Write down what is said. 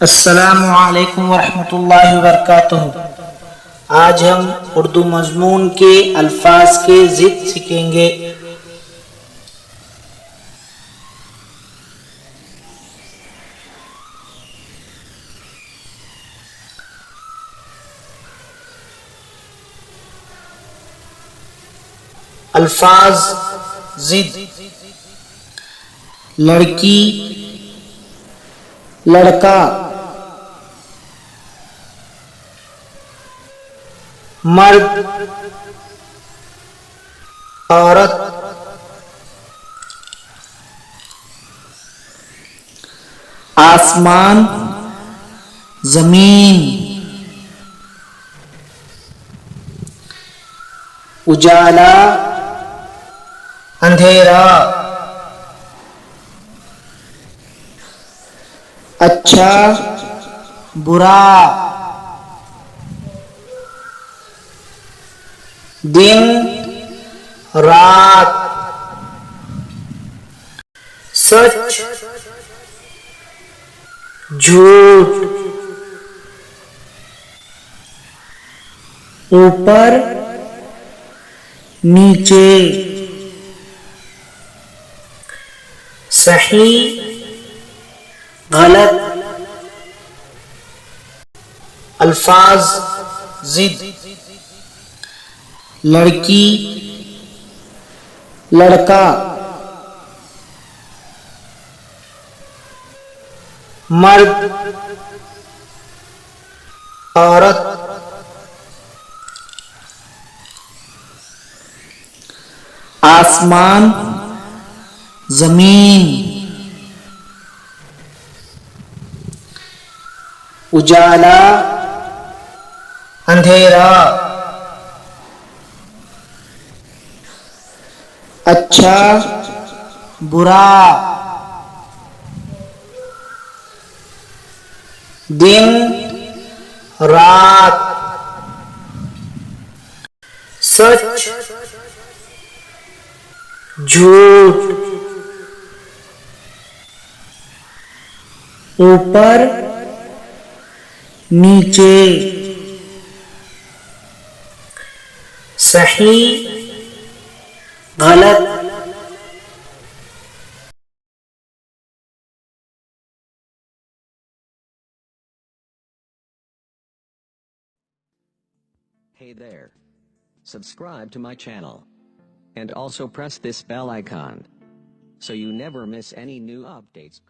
السلام علیکم ورحمۃ اللہ وبرکاتہ۔ آج ہم اردو مضمون کے الفاظ کے ضد سیکھیں گے۔ الفاظ ضد: لڑکی، لڑکا، مرد، عورت، آسمان، زمین، اجالا، اندھیرا، اچھا، برا، دن، رات، سچ، جھوٹ، اوپر، نیچے، صحیح، غلط۔ الفاظ ضد: لڑکی، لڑکا، مرد، عورت، آسمان، زمین، اجالا، اندھیرا، اچھا، برا، دن، رات، سچ، جھوٹ، اوپر، نیچے، صحیح، غلط۔ Hey there. Subscribe to my channel. And also press this bell icon so you never miss any new updates.